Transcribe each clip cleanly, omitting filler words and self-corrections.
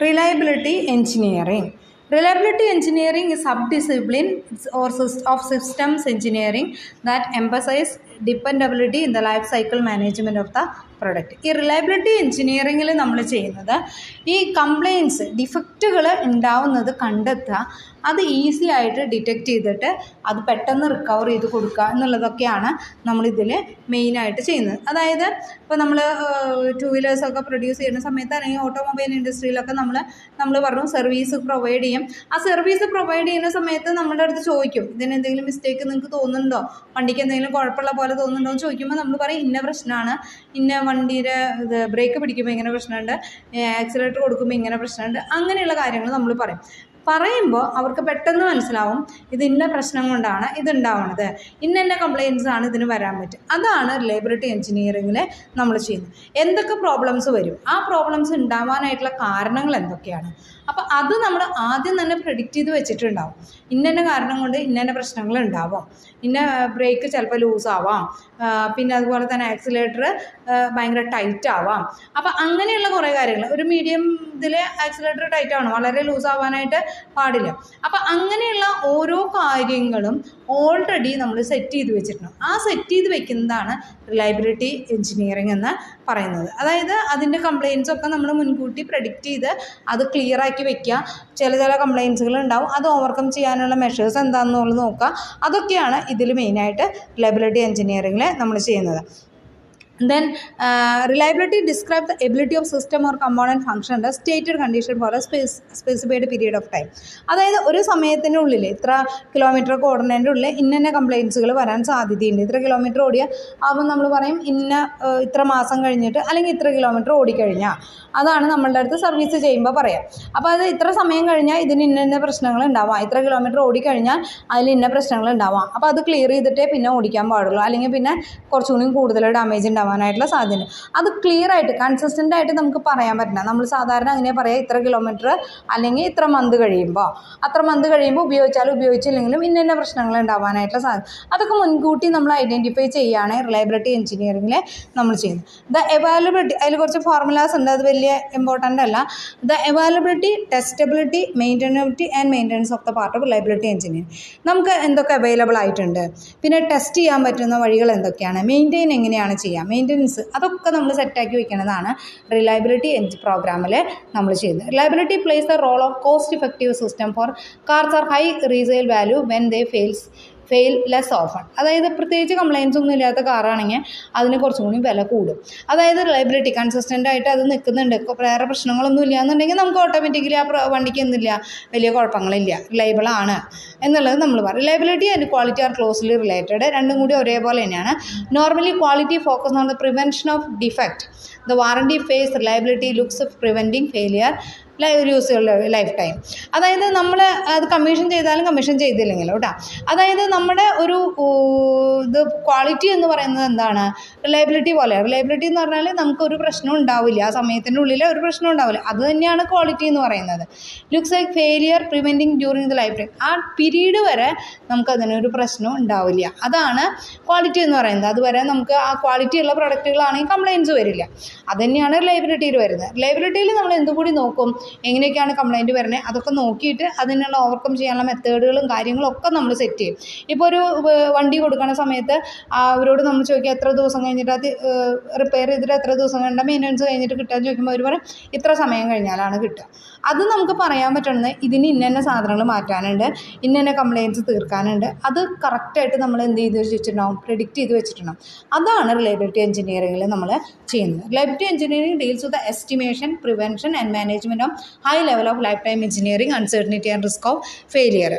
Reliability engineering. Reliability engineering is a subdiscipline of systems engineering that emphasizes dependability in the life cycle management of the product. ഈ reliability എഞ്ചിനീയറിങ്ങിൽ നമ്മൾ ചെയ്യുന്നത് ഈ compliance ഡിഫക്റ്റുകൾ ഉണ്ടാവുന്നത് കണ്ടെത്തുക, അത് easy ആയിട്ട് ഡിറ്റക്റ്റ് ചെയ്തിട്ട് അത് പെട്ടെന്ന് റിക്കവർ ചെയ്ത് കൊടുക്കുക എന്നുള്ളതൊക്കെയാണ് നമ്മളിതിൽ മെയിനായിട്ട് ചെയ്യുന്നത്. അതായത് ഇപ്പോൾ നമ്മൾ ടു വീലേഴ്സൊക്കെ പ്രൊഡ്യൂസ് ചെയ്യുന്ന സമയത്ത് അല്ലെങ്കിൽ ഓട്ടോമൊബൈൽ ഇൻഡസ്ട്രിയിലൊക്കെ നമ്മൾ പറഞ്ഞു സർവീസ് പ്രൊവൈഡ് ചെയ്യും. ആ സർവീസ് പ്രൊവൈഡ് ചെയ്യുന്ന സമയത്ത് നമ്മുടെ അടുത്ത് ചോദിക്കും, ഇതിന് എന്തെങ്കിലും മിസ്റ്റേക്ക് നിങ്ങൾക്ക് തോന്നുന്നുണ്ടോ, വണ്ടിക്ക് എന്തെങ്കിലും കുഴപ്പമുള്ള പോലെ തോന്നുന്നുണ്ടോ എന്ന് ചോദിക്കുമ്പോൾ നമ്മൾ പറയും ഇന്ന പ്രശ്നമാണ്, ഇന്ന വണ്ടിയുടെ ഇത് ബ്രേക്ക് പിടിക്കുമ്പോൾ ഇങ്ങനെ പ്രശ്നമുണ്ട്, ആക്സിലേറ്റർ കൊടുക്കുമ്പോൾ ഇങ്ങനെ പ്രശ്നമുണ്ട്, അങ്ങനെയുള്ള കാര്യങ്ങൾ നമ്മൾ പറയും. പറയുമ്പോൾ അവർക്ക് പെട്ടെന്ന് മനസ്സിലാവും ഇത് ഇന്ന പ്രശ്നം കൊണ്ടാണ് ഇതുണ്ടാവുന്നത്, ഇന്ന കംപ്ലയിൻസ് ആണ് ഇതിന് വരാൻ പറ്റും. അതാണ് റിലയബിലിറ്റി എഞ്ചിനീയറിങ്ങിൽ നമ്മൾ ചെയ്യുന്നത്. എന്തൊക്കെ പ്രോബ്ലംസ് വരും, ആ പ്രോബ്ലംസ് ഉണ്ടാവാനായിട്ടുള്ള കാരണങ്ങൾ എന്തൊക്കെയാണ്, അപ്പോൾ അത് നമ്മൾ ആദ്യം തന്നെ പ്രെഡിക്റ്റ് ചെയ്ത് വെച്ചിട്ടുണ്ടാവും. ഇന്ന കാരണം കൊണ്ട് ഇന്ന പ്രശ്നങ്ങൾ ഉണ്ടാവും, ഇന്ന ബ്രേക്ക് ചിലപ്പോൾ ലൂസാവാം, പിന്നെ അതുപോലെ തന്നെ ആക്സിലേറ്റർ ഭയങ്കര ടൈറ്റ് ആവാം. അപ്പോൾ അങ്ങനെയുള്ള കുറേ കാര്യങ്ങൾ, ഒരു മീഡിയം ഇതിൽ ആക്സിലേറ്റർ ടൈറ്റ് ആവണം, വളരെ ലൂസ് ആവാനായിട്ട് പാടില്ല. അപ്പോൾ അങ്ങനെയുള്ള ഓരോ കാര്യങ്ങളും ഓൾറെഡി നമ്മൾ സെറ്റ് ചെയ്ത് വെച്ചിട്ടുണ്ട്. ആ സെറ്റ് ചെയ്ത് വെക്കുന്നതാണ് റിലയബിലിറ്റി എഞ്ചിനീയറിംഗ് എന്ന് പറയുന്നത്. അതായത് അതിൻ്റെ കംപ്ലയിൻസൊക്കെ നമ്മൾ മുൻകൂട്ടി പ്രെഡിക്റ്റ് ചെയ്ത് അത് ക്ലിയർ ആക്കി വെക്കുക. ചില കംപ്ലയിൻസുകൾ ഉണ്ടാവും, അത് ഓവർകം ചെയ്യാനുള്ള മെഷേഴ്സ് എന്താണെന്നുള്ളത് നോക്കുക. അതൊക്കെയാണ് ഇതിൽ മെയിനായിട്ട് റിലയബിലിറ്റി എഞ്ചിനീയറിംഗിൽ നമ്മൾ ചെയ്യുന്നത്. Then reliability describes the ability of system or component function under stated condition for a specified period of time. അതായത് ഒരു സമയത്തിനുള്ളിൽ ഇത്ര കിലോമീറ്റർ ഓടുന്നതിൻ്റെ ഉള്ളിൽ ഇന്ന കംപ്ലയിൻസുകൾ വരാൻ സാധ്യതയുണ്ട്. ഇത്ര കിലോമീറ്റർ ഓടിയാൽ അപ്പം നമ്മൾ പറയും ഇത്ര മാസം കഴിഞ്ഞിട്ട് അല്ലെങ്കിൽ ഇത്ര കിലോമീറ്റർ ഓടിക്കഴിഞ്ഞാൽ, അതാണ് നമ്മളുടെ അടുത്ത് സർവീസ് ചെയ്യുമ്പോൾ പറയാം. അപ്പോൾ അത് ഇത്ര സമയം കഴിഞ്ഞാൽ ഇതിന് ഇന്ന പ്രശ്നങ്ങൾ ഉണ്ടാവാം, ഇത്ര കിലോമീറ്റർ ഓടിക്കഴിഞ്ഞാൽ അതിൽ ഇന്ന പ്രശ്നങ്ങൾ ഉണ്ടാവാം, അപ്പോൾ അത് ക്ലിയർ ചെയ്തിട്ടേ പിന്നെ ഓടിക്കാൻ പാടുള്ളൂ, അല്ലെങ്കിൽ പിന്നെ കുറച്ചുകൂടി കൂടുതൽ ഡാമേജ് ഉണ്ടാവാനായിട്ടുള്ള സാധ്യത. അത് ക്ലിയർ ആയിട്ട് കൺസിസ്റ്റൻ്റ് ആയിട്ട് നമുക്ക് പറയാൻ പറ്റില്ല. നമ്മൾ സാധാരണ അങ്ങനെ പറയാം, ഇത്ര കിലോമീറ്റർ അല്ലെങ്കിൽ ഇത്ര മന്ത് കഴിയുമ്പോൾ, അത്ര മന്ത് കഴിയുമ്പോൾ ഉപയോഗിച്ചില്ലെങ്കിലും ഇന്ന പ്രശ്നങ്ങൾ ഉണ്ടാവാനായിട്ടുള്ള സാധ്യത. അതൊക്കെ മുൻകൂട്ടി നമ്മൾ ഐഡൻറ്റിഫൈ ചെയ്യുകയാണ് റിലയബിലിറ്റി എഞ്ചിനീയറിംഗിൽ നമ്മൾ ചെയ്യുന്നത്. ദ അവൈലബിലിറ്റി, അതിൽ കുറച്ച് ഫോർമുലാസ് ഉണ്ട്, അത് വലിയ ഇമ്പോർട്ടൻ്റ് അല്ല. The availability, testability, maintainability and maintenance of the part of reliability engineering. നമുക്ക് എന്തൊക്കെ അവൈലബിൾ ആയിട്ടുണ്ട്, പിന്നെ ടെസ്റ്റ് ചെയ്യാൻ പറ്റുന്ന വഴികൾ എന്തൊക്കെയാണ്, മെയിൻറ്റെയിൻ എങ്ങനെയാണ് ചെയ്യുക, മെയിൻ്റനൻസ്, അതൊക്കെ നമ്മൾ സെറ്റാക്കി വെക്കുന്നതാണ് റിലയബിലിറ്റി പ്രോഗ്രാമിൽ നമ്മൾ ചെയ്യുന്നത്. Reliability plays the role of cost effective system for cars are high resale value when they fail less often. അതായത് പ്രത്യേകിച്ച് കംപ്ലയിൻസ് ഒന്നും ഇല്ലാത്ത കാറാണെങ്കിൽ അതിന് കുറച്ചും കൂടി വില കൂടും. അതായത് റിലയബിലിറ്റി കൺസിസ്റ്റൻ്റ് ആയിട്ട് അത് നിൽക്കുന്നുണ്ട്, വേറെ പ്രശ്നങ്ങളൊന്നും ഇല്ല എന്നുണ്ടെങ്കിൽ നമുക്ക് ഓട്ടോമാറ്റിക്കലി ആ വണ്ടിക്ക് എന്തില്ല, വലിയ കുഴപ്പങ്ങളില്ല, റിലയബിളാണ് എന്നുള്ളത് നമ്മൾ പറയും. Reliability and quality are closely related, രണ്ടും കൂടി ഒരേപോലെ തന്നെയാണ്. Normally quality focus on the prevention of defect. The warranty phase reliability looks preventing failure lifetime. അതായത് നമ്മൾ അത് കമ്മീഷൻ ചെയ്താലും കമ്മീഷൻ ചെയ്തില്ലെങ്കിലും കേട്ടോ. അതായത് നമ്മുടെ ഒരു ഇത് ക്വാളിറ്റി എന്ന് പറയുന്നത് എന്താണ്, റിലയബിലിറ്റി പോലെ. റിലയബിലിറ്റി എന്ന് പറഞ്ഞാൽ നമുക്കൊരു പ്രശ്നം ഉണ്ടാവില്ല, ആ സമയത്തിൻ്റെ ഉള്ളിൽ ഒരു പ്രശ്നം ഉണ്ടാവില്ല, അത് തന്നെയാണ് ക്വാളിറ്റി എന്ന് പറയുന്നത്. Looks like failure preventing during the life time. ആ പീരീഡ് വരെ നമുക്കതിനൊരു പ്രശ്നം ഉണ്ടാവില്ല, അതാണ് ക്വാളിറ്റി എന്ന് പറയുന്നത്. അതുവരെ നമുക്ക് ആ ക്വാളിറ്റി ഉള്ള പ്രൊഡക്റ്റുകളാണെങ്കിൽ കംപ്ലയിൻസ് വരില്ല. അതുതന്നെയാണ് റിലയബിലിറ്റിയിൽ വരുന്നത്. റിലയബിലിറ്റിയിൽ നമ്മൾ എന്തുകൂടി നോക്കും, എങ്ങനെയൊക്കെയാണ് കംപ്ലയിൻറ്റ് വരുന്നത്, അതൊക്കെ നോക്കിയിട്ട് അതിനുള്ള ഓവർകം ചെയ്യാനുള്ള മെത്തേഡുകളും കാര്യങ്ങളും ഒക്കെ നമ്മൾ സെറ്റ് ചെയ്യും. ഇപ്പോൾ ഒരു വണ്ടി കൊടുക്കുന്ന സമയത്ത് അവരോട് നമ്മൾ ചോദിക്കുക എത്ര ദിവസം കഴിഞ്ഞിട്ട് അത് റിപ്പയർ ചെയ്തിട്ട് എത്ര ദിവസം കഴിഞ്ഞാൽ മെയിൻ്റനൻസ് കഴിഞ്ഞിട്ട് കിട്ടാൻ ചോദിക്കുമ്പോൾ അവർ പറയും ഇത്ര സമയം കഴിഞ്ഞാലാണ് കിട്ടുക. അത് നമുക്ക് പറയാൻ പറ്റുന്നത് ഇതിന് ഇന്ന സാധനങ്ങൾ മാറ്റാനുണ്ട്, ഇന്ന കംപ്ലയിൻറ്റ്സ് തീർക്കാനുണ്ട്, അത് കറക്റ്റായിട്ട് നമ്മൾ എന്ത് ചെയ്ത് വെച്ചിട്ടുണ്ടാവും, പ്രെഡിക്റ്റ് ചെയ്ത് വെച്ചിട്ടുണ്ടാവും. അതാണ് റിലയബിലിറ്റി എഞ്ചിനീയറിംഗിൽ നമ്മൾ ചെയ്യുന്നത്. Reliability engineering deals with the estimation, prevention and management of high level of life time engineering uncertainty and risk of failure.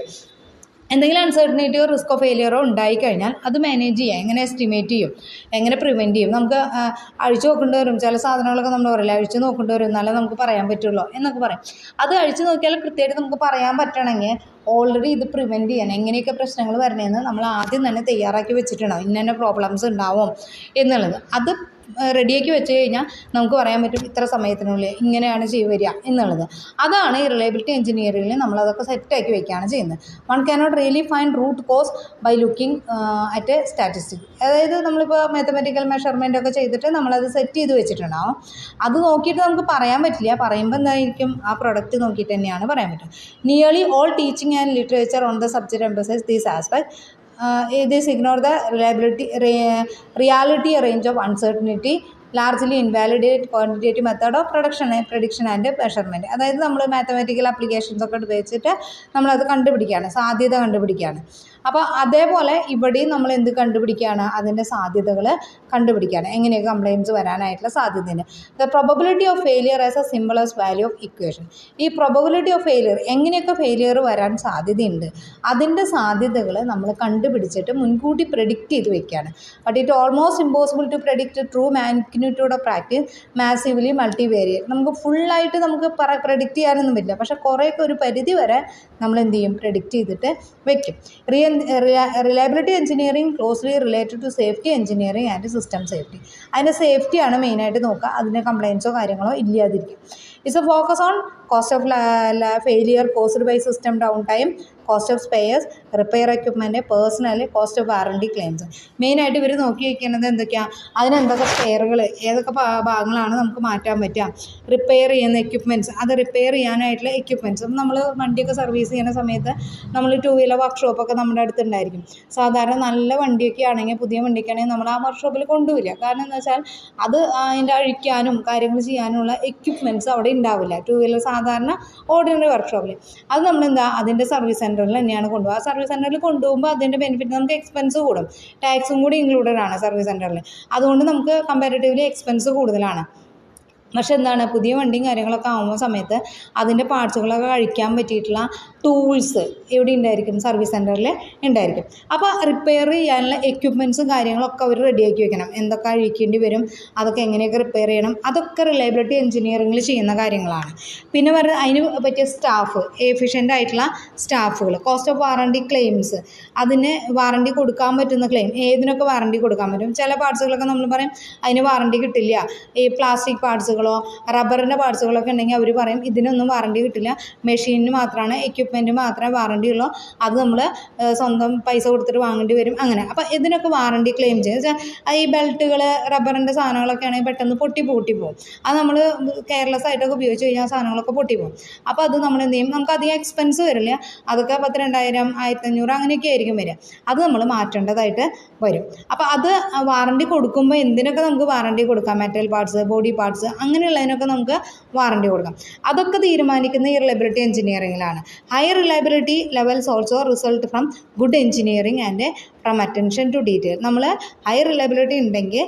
എന്തെങ്കിലും അൺസർട്ടനിറ്റിയോ റിസ്കോ ഫെയിലിയറോ ഉണ്ടായിക്കഴിഞ്ഞാൽ അത് മാനേജ് ചെയ്യാം, എങ്ങനെ എസ്റ്റിമേറ്റ് ചെയ്യും, എങ്ങനെ പ്രിവെൻറ്റ് ചെയ്യും. നമുക്ക് അഴിച്ചു നോക്കേണ്ടി വരും, ചില സാധനങ്ങളൊക്കെ നമ്മൾ പറയില്ല അഴിച്ചു നോക്കേണ്ടി വരും എന്നാലേ നമുക്ക് പറയാൻ പറ്റുള്ളൂ എന്നൊക്കെ പറയും. അത് അഴിച്ചു നോക്കിയാൽ കൃത്യമായിട്ട് നമുക്ക് പറയാൻ പറ്റണമെങ്കിൽ ഓൾറെഡി ഇത് പ്രിവെൻറ്റ് ചെയ്യാൻ എങ്ങനെയൊക്കെ പ്രശ്നങ്ങൾ വരണേന്ന് നമ്മൾ ആദ്യം തന്നെ തയ്യാറാക്കി വെച്ചിട്ടുണ്ടാവും, ഇന്ന പ്രോബ്ലംസ് ഉണ്ടാവും എന്നുള്ളത്. അത് റെഡിയാക്കി വെച്ച് കഴിഞ്ഞാൽ നമുക്ക് പറയാൻ പറ്റും ഇത്ര സമയത്തിനുള്ളിൽ ഇങ്ങനെയാണ് വരിക എന്നുള്ളത്. അതാണ് ഈ റിലയബിലിറ്റി എഞ്ചിനീയറിംഗിൽ നമ്മളതൊക്കെ സെറ്റാക്കി വെക്കുകയാണ് ചെയ്യുന്നത്. One cannot really find root cause by looking at statistic. അതായത് നമ്മളിപ്പോൾ മാത്തമാറ്റിക്കൽ മെഷർമെൻ്റ് ഒക്കെ ചെയ്തിട്ട് നമ്മളത് സെറ്റ് ചെയ്ത് വെച്ചിട്ടുണ്ടാവും. അത് നോക്കിയിട്ട് നമുക്ക് പറയാൻ പറ്റില്ല. പറയുമ്പോൾ എന്തായിരിക്കും ആ പ്രൊഡക്റ്റ് നോക്കിയിട്ട് തന്നെയാണ് പറയാൻ പറ്റും. Nearly all teaching and literature on the subject emphasise these aspect. This ignore the reality range of uncertainty, largely invalidate quantitative method of prediction and measurement. അതായത് നമ്മൾ മാത്തമാറ്റിക്കൽ ആപ്ലിക്കേഷൻസ് ഒക്കെ ഉപയോഗിച്ചിട്ട് നമ്മളത് കണ്ടുപിടിക്കുകയാണ്, സാധ്യത കണ്ടുപിടിക്കുകയാണ്. അപ്പോൾ അതേപോലെ ഇവിടെയും നമ്മൾ എന്ത് കണ്ടുപിടിക്കുകയാണ്, അതിൻ്റെ സാധ്യതകൾ കണ്ടുപിടിക്കുകയാണ്, എങ്ങനെയൊക്കെ കംപ്ലയിൻറ്റ്സ് വരാനായിട്ടുള്ള സാധ്യതയുണ്ട്. The probability of failure as A simplest value of equation. ഈ പ്രോബബിലിറ്റി ഓഫ് ഫെയിലിയർ, എങ്ങനെയൊക്കെ ഫെയിലിയർ വരാൻ സാധ്യതയുണ്ട് അതിൻ്റെ സാധ്യതകൾ നമ്മൾ കണ്ടുപിടിച്ചിട്ട് മുൻകൂട്ടി പ്രെഡിക്റ്റ് ചെയ്ത് വെക്കുകയാണ്. But it almost impossible to predict true magnitude of practice massively multivariate. നമുക്ക് ഫുള്ളായിട്ട് നമുക്ക് പ്രെഡിക്റ്റ് ചെയ്യാനൊന്നും പറ്റില്ല, പക്ഷേ കുറേയൊക്കെ ഒരു പരിധി വരെ നമ്മൾ എന്ത് ചെയ്യും, പ്രെഡിക്റ്റ് ചെയ്തിട്ട് വെക്കും. Reliability engineering closely related to safety engineering and system safety. അതിൻ്റെ സേഫ്റ്റിയാണ് മെയിനായിട്ട് നോക്കുക, അതിൻ്റെ കംപ്ലയിൻസോ കാര്യങ്ങളോ ഇല്ലാതിരിക്കും. It's a focus on cost of failure caused by system down time, cost of spares, repair equipment, personnel, cost of warranty claims. മെയിനായിട്ട് ഇവർ നോക്കി വയ്ക്കുന്നത് എന്തൊക്കെയാണ്, അതിനെന്തൊക്കെ സ്പെയറുകൾ, ഏതൊക്കെ ഭാഗങ്ങളാണ് നമുക്ക് മാറ്റാൻ പറ്റുക, റിപ്പയർ ചെയ്യുന്ന എക്യുപ്മെൻറ്റ്സ്, അത് റിപ്പയർ ചെയ്യാനായിട്ടുള്ള എക്യുപ്മെൻറ്റ്സ്. അപ്പം നമ്മൾ വണ്ടിയൊക്കെ സർവീസ് ചെയ്യുന്ന സമയത്ത് നമ്മൾ 2 വീലർ വർക്ക്ഷോപ്പൊക്കെ നമ്മുടെ അടുത്തുണ്ടായിരിക്കും. സാധാരണ നല്ല വണ്ടിയൊക്കെ ആണെങ്കിൽ, പുതിയ വണ്ടിയൊക്കെ ആണെങ്കിൽ നമ്മൾ ആ വർക്ക്ഷോപ്പിൽ കൊണ്ടുപോയില്ല. കാരണം എന്താ വെച്ചാൽ അത് അതിൻ്റെ അഴിക്കാനും കാര്യങ്ങൾ ചെയ്യാനുമുള്ള എക്യുപ്മെൻറ്റ്സ് അവിടെ ഉണ്ടാവില്ല 2 വീലർ സാധാരണ ഓർഡിനറി വർക്ക്ഷോപ്പിൽ. അത് നമ്മളെന്താ അതിൻ്റെ സർവീസ് സെൻറ്ററിൽ തന്നെയാണ് കൊണ്ടുപോകുക. ആ സർവീസ് സെൻറ്ററിൽ കൊണ്ടുപോകുമ്പോൾ അതിൻ്റെ ബെനിഫിറ്റ് നമുക്ക് എക്സ്പെൻസ് കൂടും, ടാക്സും കൂടി ഇൻക്ലൂഡഡ് ആണ് സർവീസ് സെൻറ്ററിൽ. അതുകൊണ്ട് നമുക്ക് കമ്പാരിറ്റീവ്ലി എക്സ്പെൻസ് കൂടുതലാണ്. പക്ഷെ എന്താണ്, പുതിയ വണ്ടിയും കാര്യങ്ങളൊക്കെ ആകുമ്പോൾ സമയത്ത് അതിൻ്റെ പാർട്സുകളൊക്കെ കഴിക്കാൻ പറ്റിയിട്ടുള്ള ടൂൾസ് എവിടെ ഉണ്ടായിരിക്കും, സർവീസ് സെൻറ്ററിൽ ഉണ്ടായിരിക്കും. അപ്പോൾ റിപ്പയർ ചെയ്യാനുള്ള എക്യുപ്മെൻറ്റ്സും കാര്യങ്ങളൊക്കെ അവർ റെഡിയാക്കി വെക്കണം. എന്തൊക്കെ അഴിക്കേണ്ടി വരും, അതൊക്കെ എങ്ങനെയൊക്കെ റിപ്പയർ ചെയ്യണം, അതൊക്കെ റിലയബിലിറ്റി എഞ്ചിനീയറിംഗിൽ ചെയ്യുന്ന കാര്യങ്ങളാണ്. പിന്നെ പറയുന്നത് അതിന് പറ്റിയ സ്റ്റാഫ്, എഫിഷ്യൻ്റ് ആയിട്ടുള്ള സ്റ്റാഫുകൾ, കോസ്റ്റ് ഓഫ് വാറണ്ടി ക്ലെയിംസ്, അതിന് വാറണ്ടി കൊടുക്കാൻ പറ്റുന്ന ക്ലെയിം, ഏതിനൊക്കെ വാറണ്ടി കൊടുക്കാൻ പറ്റും. ചില പാർട്സുകളൊക്കെ നമ്മൾ പറയും അതിന് വാറണ്ടി കിട്ടില്ല, ഈ പ്ലാസ്റ്റിക് പാർട്സുകളോ റബ്ബറിൻ്റെ പാർട്സുകളൊക്കെ ഉണ്ടെങ്കിൽ അവർ പറയും ഇതിനൊന്നും വാറണ്ടി കിട്ടില്ല, മെഷീനിന് മാത്രമാണ്, എക്യുപ്മെൻറ്റ് മാത്രമേ വാറണ്ടി ഉള്ളൂ, അത് നമ്മൾ സ്വന്തം പൈസ കൊടുത്തിട്ട് വാങ്ങേണ്ടി വരും, അങ്ങനെ. അപ്പോൾ ഇതിനൊക്കെ വാറണ്ടി ക്ലെയിം ചെയ്യും. ഈ ബെൽറ്റുകൾ, റബ്ബറിൻ്റെ സാധനങ്ങളൊക്കെ ആണെങ്കിൽ പെട്ടെന്ന് പൊട്ടിപ്പോകും. അത് നമ്മൾ കെയർലെസ് ആയിട്ടൊക്കെ ഉപയോഗിച്ച് കഴിഞ്ഞാൽ സാധനങ്ങളൊക്കെ പൊട്ടിപ്പോകും. അപ്പോൾ അത് നമ്മൾ എന്ത് ചെയ്യും, നമുക്ക് അധികം എക്സ്പെൻസ് വരില്ല, അതൊക്കെ 10,000, 1500 അങ്ങനെയൊക്കെ ആയിരിക്കും വരിക. അത് നമ്മൾ മാറ്റേണ്ടതായിട്ട് വരും. അപ്പോൾ അത് വാറണ്ടി കൊടുക്കുമ്പോൾ എന്തിനൊക്കെ നമുക്ക് വാറണ്ടി കൊടുക്കാം, മെറ്റൽ പാർട്സ്, ബോഡി പാർട്സ്, അങ്ങനെയുള്ളതിനൊക്കെ നമുക്ക് വാറണ്ടി കൊടുക്കാം. അതൊക്കെ തീരുമാനിക്കുന്ന ഈ റിലയബിലിറ്റി എഞ്ചിനീയറിംഗിലാണ്. High reliability levels also result from good engineering and from attention to detail. നമ്മൾ ഹൈ റിലയബിലിറ്റി ഉണ്ടെങ്കിൽ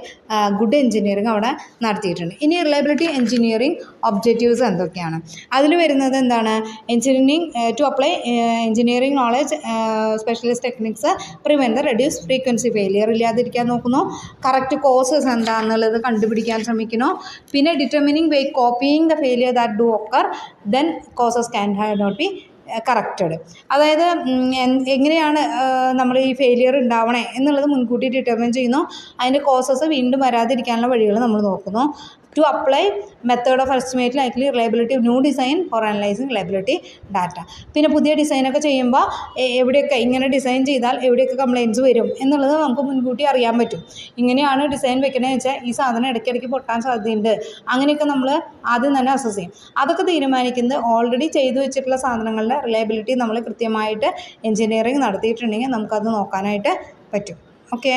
ഗുഡ് എഞ്ചിനീയറിംഗ് അവിടെ നടത്തിയിട്ടുണ്ട്. ഇനി റിലയബിലിറ്റി എഞ്ചിനീയറിംഗ് ഒബ്ജക്റ്റീവ്സ് എന്തൊക്കെയാണ്, അതിൽ വരുന്നത് എന്താണ്, engineering to apply engineering knowledge specialist techniques, prevent the reduce frequency failure ഇല്ലാതിരിക്കാൻ നോക്കുന്നു, കറക്റ്റ് കോസസ് എന്താണെന്നുള്ളത് കണ്ടുപിടിക്കാൻ ശ്രമിക്കുന്നു, പിന്നെ determining by copying the failure that do occur then causes can not be corrected. അതായത് എങ്ങനെയാണ് നമ്മൾ ഈ ഫെയിലിയർ ഉണ്ടാവണേ എന്നുള്ളത് മുൻകൂട്ടി ഡിറ്റർമിൻ ചെയ്യുന്നു, അതിൻ്റെ കോസസ് വീണ്ടും വരാതിരിക്കാനുള്ള വഴികൾ നമ്മൾ നോക്കുന്നു. To apply method of estimate likely reliability new design for analysing reliability data. പിന്നെ പുതിയ ഡിസൈനൊക്കെ ചെയ്യുമ്പോൾ എവിടെയൊക്കെ ഇങ്ങനെ ഡിസൈൻ ചെയ്താൽ എവിടെയൊക്കെ കംപ്ലയിൻറ്റ്സ് വരും എന്നുള്ളത് നമുക്ക് മുൻകൂട്ടി അറിയാൻ പറ്റും. ഇങ്ങനെയാണ് ഡിസൈൻ വെക്കണമെന്ന് വെച്ചാൽ ഈ സാധനം ഇടയ്ക്കിടയ്ക്ക് പൊട്ടാൻ സാധ്യതയുണ്ട്, അങ്ങനെയൊക്കെ നമ്മൾ ആദ്യം തന്നെ അസസ് ചെയ്യും. അതൊക്കെ തീരുമാനിക്കുന്നത് ഓൾറെഡി ചെയ്തു വെച്ചിട്ടുള്ള സാധനങ്ങളുടെ റിലയബിലിറ്റി നമ്മൾ കൃത്യമായിട്ട് എഞ്ചിനീയറിംഗ് നടത്തിയിട്ടുണ്ടെങ്കിൽ നമുക്കത് നോക്കാനായിട്ട് പറ്റും. ഓക്കെ.